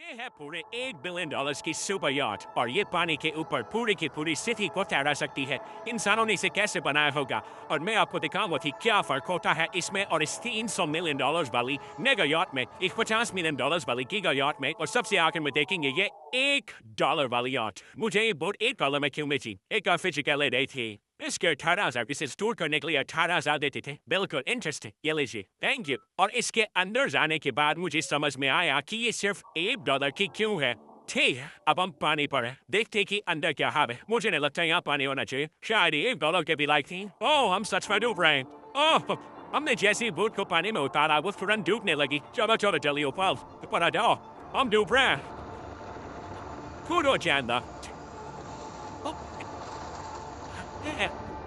ये है पूरे $1 बिलियन की सुपर याट और ये पानी के ऊपर पूरी की पूरी सिटी को तैरा सकती है। इंसानों ने इसे कैसे बनाया होगा और मैं आपको दिखाऊंगा कि क्या फर्क होता है इसमें और इस $300 मिलियन वाली मेगा याट में, एक $50 मिलियन वाली गीगा याट में, और सबसे आखिर में देखेंगे ये $1 वाली याट। मुझे ये बोट $1 में क्यों मिली? एक फिजिकल ले रही थी। इसके 18,000 इसे स्टोर करने के लिए 18,000 देते थे। बिल्कुल इंटरेस्टिंग, ये लीजिए, थैंक यू। और इसके अंदर जाने के बाद मुझे समझ में आया कि ये सिर्फ $1 की क्यों है। ठीक है, अब हम पानी पर हैं, देखते कि अंदर क्या हाल है। मुझे नहीं लगता यहाँ पानी होना चाहिए, शायद $1 के भी लायक थी। ओह, हम सच में डूब रहे हैं। ओह, हमने जैसे ही बोट को पानी में उतारा वो तुरंत डूबने लगी। चलो चलो जल्दी ऊपर, पर जाओ, हम डूब रहे हैं। कूदो जानदा।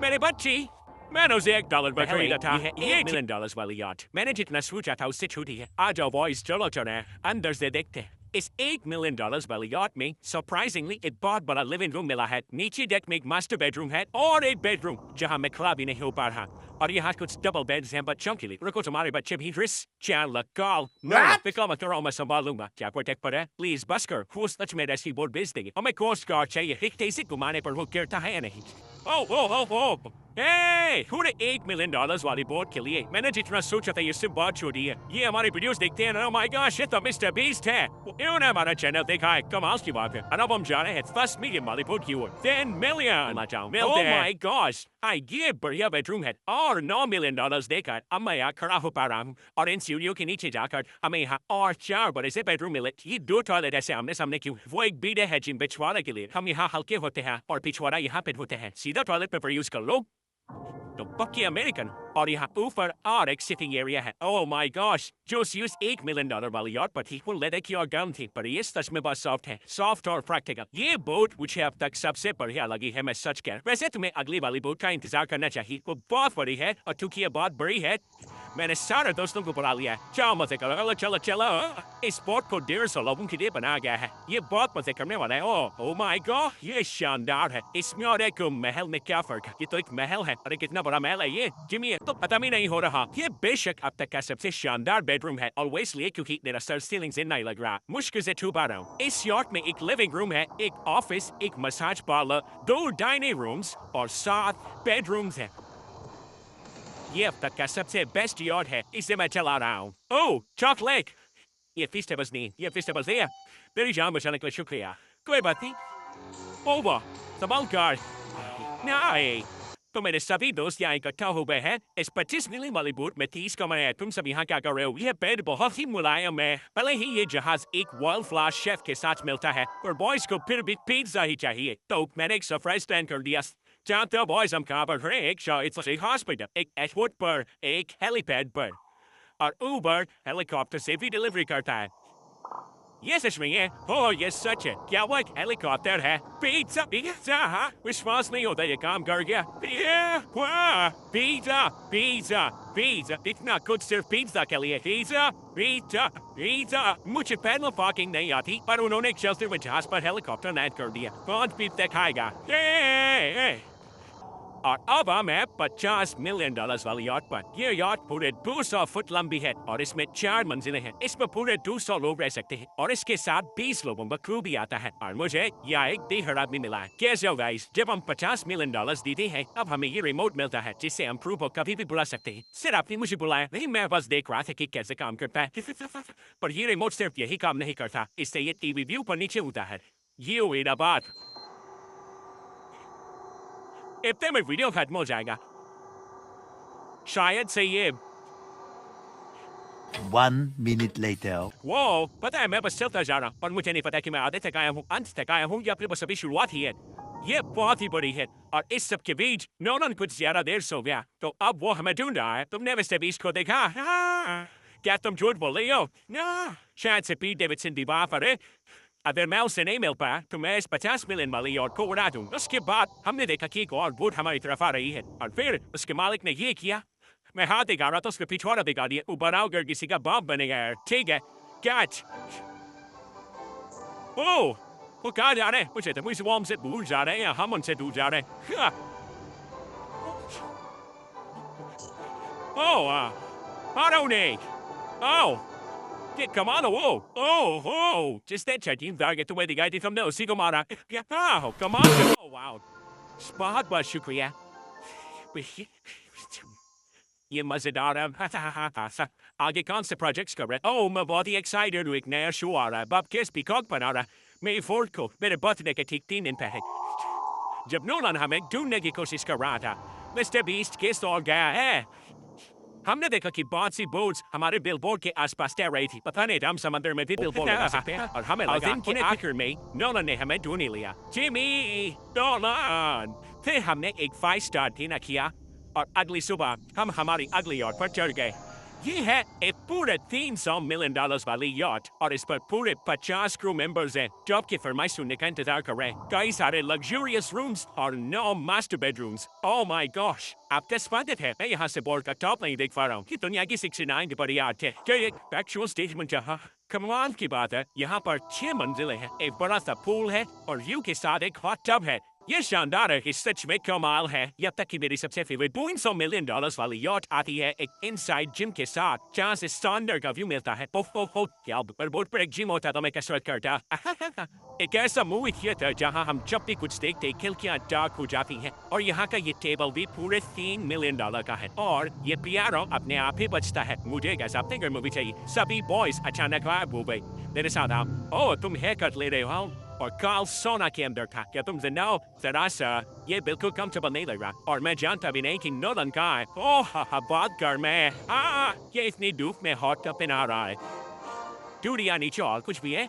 मेरे बच्ची, मैंने उसे $1 पर खरीदा था। ये $1 मिलियन वाली याट मैंने जितना सोचा था उससे छोटी है। आ जाओ बॉयज, चलो चले अंदर से देखते हैं। इस $1 मिलियन वाली याट में सरप्राइजिंगली एक बहुत बड़ा लिविंग रूम मिला है। नीचे डेक में एक मास्टर बेडरूम है और एक बेडरूम जहां मैं खड़ा भी नहीं हो पा रहा। और यहाँ कुछ डबल बेड्स हैं बच्चों के लिए। रुको, तुम्हारे बच्चे भी रिस चैनल कॉल फिक्र मत करो, मैं संभालूंगा। क्या प्रोटेक्ट पर है? प्लीज बस कर, वो सच में रेस्क्यू बोट भेज देगी। हमें कोस्ट गार्ड चाहिए। एक तेजी घुमाने पर वो गिरता है या नहीं? ओह हे, पूरे $1 मिलियन वाली बोट के लिए मैंने जितना सोचा था ये सिर्फ बहुत छोटी है। ये हमारे वीडियोस देखते हैं ना, ओह माय गॉश, ये तो मिस्टर बीस्ट है। इन्होंने हमारा चैनल देखा है, कमाल की बात है। और अब हम जा रहे हैं फर्स्ट मीडियम वाली बोट की ओर। 10 मिलियन ओह माय गॉश, ये बढ़िया बेडरूम है। और $9 मिलियन देकर अब मैं यहाँ खड़ा हो पा रहा हूँ। और इन सीढ़ियों के नीचे जाकर हमें यहाँ और 4 बड़े से बेडरूम मिले। ये 2 टॉयलेट ऐसे आमने सामने क्यों? वो एक बीडे है जिन पिछवाड़े के लिए। हम यहाँ हल्के होते हैं और पिछवाड़ा यहाँ पे होते हैं। सीधा टॉयलेट पेपर यूज कर लो तो पक्की अमेरिकन। और यहाँ ऊपर और एक सिटिंग एरिया है। ओह माय गॉश, जो यूज $1 मिलियन वाली याट पर थी वो लेदर की और गर्म थी, पर ये सच में बहुत सॉफ्ट है, सॉफ्ट और प्रैक्टिकल। ये बोट मुझे अब तक सबसे बढ़िया लगी है, मैं सच कह। वैसे तुम्हें अगली वाली बोट का इंतजार करना चाहिए, वो बहुत बड़ी है और क्योंकि ये बहुत बड़ी है मैंने सारे दोस्तों को बुला लिया है। चलो मजे करो, चलो चलो। इस बोट को 150 लोगों के लिए बनाया गया है। ये बहुत मजे करने वाला है। ओह माय गॉड, ये शानदार है। इसमें और एक महल में क्या फर्क है? ये तो एक महल है और कितना बड़ा महल है ये, जिमी तो पता भी नहीं हो रहा। ये बेशक अब तक का सबसे शानदार बेडरूम है और वो इसलिए क्योंकि मेरा सर सीलिंग से नहीं लग रहा। मुश्किल से छू पा रहा हूँ। इस याट में एक लिविंग रूम है, एक ऑफिस, एक मसाज पार्लर, 2 डाइनिंग रूम्स और 7 बेडरूम्स हैं। ये अब तक का सबसे बेस्ट यार्ड है, इसे मैं चला रहा हूँ। ओह, चॉकलेट, ये फेस्टिवल्स नहीं, ये फेस्टिवल्स है। मेरी जान बचाने के लिए शुक्रिया। कोई बात नहीं। ओवर, संभाल कर। नहीं, तो मेरे सभी दोस्त यहाँ इकट्ठा हो गए हैं। इस 25 मिलियन वाली बोट में 30 कमरे हैं। तुम सब यहाँ क्या कर रहे हो? यह बेड बहुत ही मुलायम है। भले ही ये जहाज एक वर्ल्ड क्लास शेफ के साथ मिलता है, पर बॉयज को फिर भी पिज्जा ही चाहिए, तो मैंने एक सरप्राइज प्लान कर दिया। जानते हो बॉयज, हम कहाँ पर हैं? एक हॉस्पिटल, एक एयरपोर्ट पर, एक हेलीपैड पर, और उबर हेलीकॉप्टर से भी डिलीवरी करता है। ये सच में है। ओह, ये सच है। क्या वो एक हेलीकॉप्टर है? पिज्जा, पिज्जा, विश्वास नहीं होता ये काम कर गया। पिज्जा, पिज्जा, पिज्जा, इतना कुछ सिर्फ पिज्जा के लिए। Pizza, pizza, pizza. मुझे पैदल पार्किंग नहीं आती, पर उन्होंने एक चलते हुए जहाज पर हेलीकॉप्टर लैंड कर दिया। 5 पिज्जा खाएगा। और अब हम हैं $50 मिलियन वाली याट पर। ये याट पूरे 200 फुट लंबी है और इसमें 4 मंजिलें हैं। इसमें पूरे 200 लोग रह सकते हैं और इसके साथ 20 लोगों का क्रू भी आता है। और मुझे यहाँ एक देहर आदमी मिला है। कैसे हो गाइस? जब हम $50 मिलियन देते हैं, अब हमें ये रिमोट मिलता है जिससे हम क्रू को कभी भी बुला सकते हैं। सिर्फ आपने मुझे बुलाया नहीं, मैं बस देख रहा था कि कैसे काम करता है। पर ये रिमोट सिर्फ यही काम नहीं करता, इससे ये टीवी व्यू पर नीचे होता है। ये हुई ना बात। इतने में वीडियो खत्म हो जाएगा, शायद से ये। 1 minute later. वो पता है, मैं बस चलता जा रहा हूँ और मुझे नहीं पता कि मैं आधे तक आया हूँ, अंत तक आया हूँ या फिर बस अभी शुरुआत ही है। ये बहुत ही बड़ी है और इस सब के बीच नोलन कुछ ज्यादा देर सो गया, तो अब वो हमें ढूंढ रहा है। तुमने मिस्टर बीस्ट को देखा? क्या तुम झूठ बोल रही हो? शायद से पीट डेविडसन दीवार पर है। अगर मैं उससे नहीं मिल पाया तो मैं इस 50 मिलियन वाली यार्ड को उड़ा दूं। उसके बाद हमने देखा कि एक और बोट हमारी तरफ आ रही है और फिर उसके मालिक ने ये किया। मैं हाथ दिखा रहा था, उसके पिछवाड़ा दिखा दिया। ऊपर आओ, किसी का बाप बनेगा यार। ठीक है, कैच। ओह, वो कहाँ जा रहे हैं? मुझे तो मुझसे वो हमसे दूर जा रहे हैं या हम उनसे दूर जा रहे हैं? ओह, I don't know. Oh, come on, just that chatting target to where the guy from no Sigomara. Oh, come on, oh wow. बहुत बहुत शुक्रिया ये मजेदार है आगे कौन से प्रोजेक्ट्स कर रहे ओह मैं बहुत ही एक्साइटेड हूँ एक नया शो आ रहा है बाप किस पीकॉक बना रहा है मेरी फोर्थ को मेरे बर्थडे के ठीक 3 दिन पहले जब नोलन हमें ढूंढने की कोशिश कर रहा था मिस्टर बीस्ट किस और गया है हमने देखा कि बहुत सी बोट्स हमारे बिलबोर्ड के आसपास तैर रही थी पता नहीं हम समंदर में भी बिलबोर्ड लगा सकते हैं और हमें लगा कि आखिर में नोलन ने हमें ढूंढ लिया जिमी नोलन फिर हमने एक 5 स्टार डिनर किया और अगली सुबह हम हमारी अगली याट पर चढ़ गए ये है एक पूरे $300 मिलियन वाली याट और इस पर पूरे 50 क्रू मेंबर्स हैं जो आपकी फरमाइश सुनने का इंतजार कर रहे हैं कई सारे लग्जूरियस रूम्स और 9 master bedrooms oh my gosh आप दस्पादित है मैं यहाँ से बोर्ड का टॉप नहीं देख पा रहा हूँ कि दुनिया की 69 की बड़ी याट है क्या एक फैक्चुअल स्टेटमेंट जहाँ कमाल की बात है यहाँ पर 6 मंजिलें हैं एक बड़ा सा पूल है और व्यू के साथ एक हॉट टब है ये शानदार है कि सच में कमाल है यहाँ तक कि मेरी सबसे फेवरेट $200 मिलियन वाली याट आती है एक इनसाइड जिम के साथ जहाँ से शानदार का व्यू मिलता है क्या पर बोर्ड पर एक जिम होता तो मैं कसरत करता एक ऐसा मूवी थिएटर जहाँ हम जब भी कुछ देखते खिड़कियाँ डार्क हो जाती हैं और यहाँ का ये टेबल भी पूरे $3 मिलियन का है और ये पियानो अपने आप ही बजता है मुझे एक ऐसा फिंगर मूवी चाहिए सभी बॉयज अचानक गायब हो गए मेरे साथ आप ओह तुम हेयर कट ले रहे हो और काल सोना के अंदर था क्या तुम जनाओ जरा सा ये बिल्कुल कंफर्टेबल नहीं लग रहा और मैं जानता भी नहीं कि नोलन कहाँ है ओह बहुत गर्म है ये इतनी धूप में हॉट कप पहना रहा है टूटी या नीचे और कुछ भी है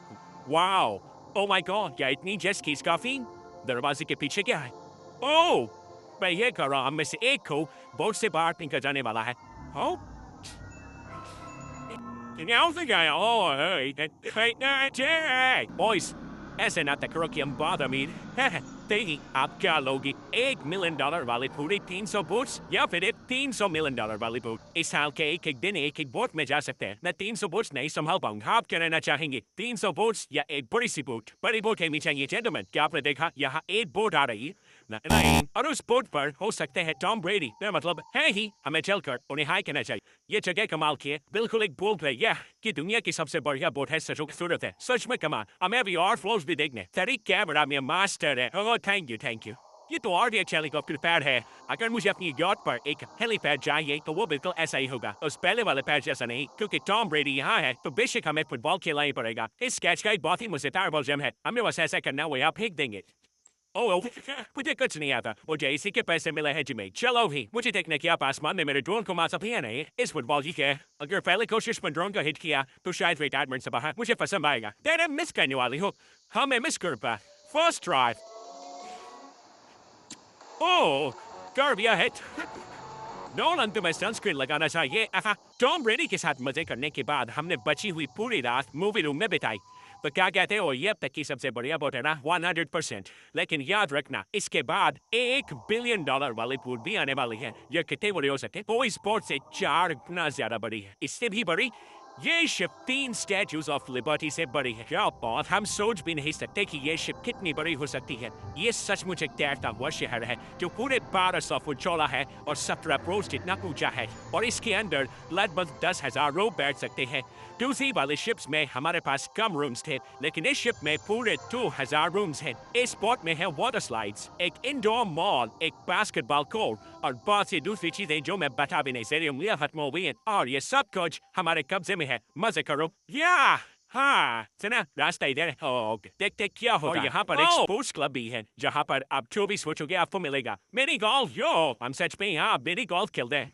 वाओ ओह माय गॉड क्या इतनी जेट की काफी दरवाजे के पीछे क्या है ओह मैं ये कर रहा हूँ में से एक को बोट से बाहर फेंका जाने वाला है ओह boys ऐसे ना करो कि हम बाद अमीर देखिए आप क्या लोगी $1 मिलियन वाले पूरे 300 बोट्स या फिर एक $300 मिलियन वाली बोट इस साल के एक दिन एक बोट में जा सकते हैं मैं 300 बोट्स नहीं संभाल पाऊंगा आप क्या रहना चाहेंगे 300 बोट्स या एक बड़ी सी बोट बड़ी बोट होनी चाहिए जेंटलमैन क्या आपने देखा यहाँ एक बोट आ रही नहीं और उस बोट पर हो सकते हैं टॉम ब्रेडी मतलब है ही हमें चलकर उन्हें हाई कहना चाहिए ये जगह कमाल की है बिल्कुल एक बोट है यह कि दुनिया की सबसे बढ़िया बोट है सच खूबसूरत है सच में कमाल हमें अभी और फ्लोर्स भी देखने तेरी कैमरा में मास्टर है ओह थैंक यू ये तो और भी अच्छा हेलीकॉप्टर पैड है अगर मुझे अपनी याट पर एक हेलीपैड चाहिए तो वो बिल्कुल ऐसा ही होगा उस पहले वाले पैड जैसा नहीं क्योंकि टॉम ब्रेडी यहाँ है तो बेशक हमें फुटबॉल खेलना ही पड़ेगा इस स्केच का एक बहुत ही मजेदार वर्जन है हमें बस ऐसा करना वो यहाँ फेंक देंगे ओह मुझे कुछ नहीं आता मुझे इसी के पैसे मिले हैं जिम्मे चलो भी मुझे देखने की आप आसमान में मेरे ड्रोन को मार सकते हैं नहीं इस फुटबॉल जी के अगर पहले कोशिश में ड्रोन को हिट किया तो शायद रिटायरमेंट से बाहर मुझे पसंद आएगा तेरे मिस करने वाली हो हमें मिस कर पा फर्स्ट ट्राई ओह कर दिया हिट नोलन तुम्हें सनस्क्रीन लगाना चाहिए टॉम ब्रेडी के साथ मजे करने के बाद हमने बची हुई पूरी रात मूवी रूम में बिताई तो क्या कहते हो ये अब तक की सबसे बढ़िया बोट है ना 100% लेकिन याद रखना इसके बाद $1 बिलियन वाली बोट भी आने वाली है ये कितने बड़ी हो सकते वो इस बोट से 4 गुना ज्यादा बड़ी है इससे भी बड़ी ये शिप 3 स्टैच्यूज ऑफ लिबर्टी से बड़ी है क्या बात हम सोच भी नहीं सकते कि ये शिप कितनी बड़ी हो सकती है ये सचमुच एक तैरता हुआ शहर है जो पूरे 1200 फुट चौड़ा है और 17 अप्रोच जितना ऊंचा है और इसके अंदर लगभग 10,000 लोग बैठ सकते हैं दूसरी वाले शिप्स में हमारे पास कम रूम्स थे लेकिन इस शिप में पूरे 2000 रूम्स हैं इस बोट में है वाटर स्लाइड्स एक इंडोर मॉल एक बास्केटबॉल कोर्ट और बहुत सी दूसरी चीजें जो मैं बता भी नहीं सकती खत्म हो गई हैं और ये सब कुछ हमारे कब्जे में है मजे करो या हाँ सुना रास्ता इधर देखते क्या होगा और यहाँ पर एक स्पोर्ट्स क्लब भी है जहाँ पर आप 24 सोचोगे आपको मिलेगा मेरी गोल्फ यो हम सच में यहाँ मेरी गोल्फ खेलते हैं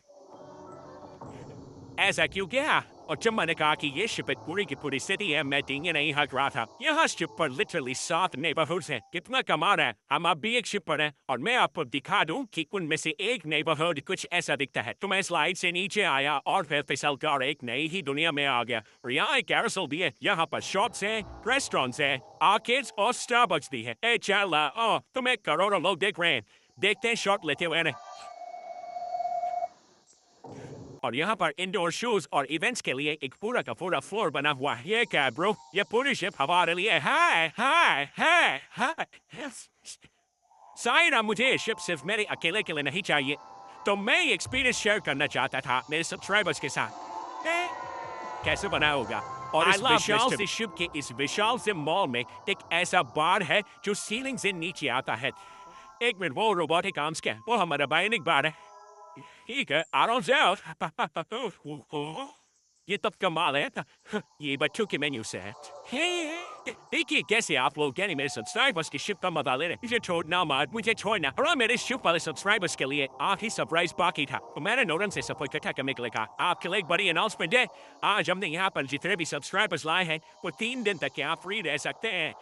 ऐसा क्यों क्या और जब मैंने कहा कि ये शिप पूरी की पूरी सिटी है मैं टींगे नहीं हक रहा था यहाँ शिप पर लिटरली 7 नेबरहुड्स हैं कितना कमाल है हम अब भी एक शिप पर हैं और मैं आपको दिखा दूं कि उनमें से एक नेबरहुड कुछ ऐसा दिखता है तो मैं स्लाइड से नीचे आया और फिर फिसलकर एक नई ही दुनिया में आ गया और यहाँ एक कैरोसेल भी है यहाँ पर शॉप्स हैं रेस्टोरेंट्स हैं आर्केड्स और स्टारबक्स भी है ए चला तुम्हें करोड़ों लोग देख रहे हैं देखते हैं शॉट लेते हुए और यहाँ पर इंडोर शूज और इवेंट्स के लिए एक पूरा का पूरा फ्लोर बना हुआ है ये क्या ब्रो ये पूरी शिप हमारे लिए हाय हाय हाय हाय साइरा मुझे शिप सिर्फ मेरे अकेले के लिए नहीं चाहिए तो मैं ये एक्सपीरियंस शेयर करना चाहता था मेरे सब्सक्राइबर्स के साथ कैसे बना होगा और इस विशाल से शिव के इस विशाल से मॉल में एक ऐसा बार है जो सीलिंग से नीचे आता है। एक मिनट, वो रोबोटिक आर्म्स क्या? वो हमारा बायोनिक बार है। ठीक है, आराम से आओ। ये तब कमाल है। ये बच्चों के मेन्यू से है। देखिए कैसे आप लोग यानी मेरे सब्सक्राइबर्स की शिप का मजा ले रहे हैं। मुझे छोड़ना मत, मुझे छोड़ना। और मेरे शिप वाले सब्सक्राइबर्स के लिए आखिरी सरप्राइज बाकी था। तो मैंने नोरन से सब इकट्ठा करने के लिए कहा। आपके लिए एक बड़ी अनाउंसमेंट है। आज हमने यहाँ पर जितने भी सब्सक्राइबर्स लाए हैं वो 3 दिन तक यहाँ फ्री रह सकते हैं।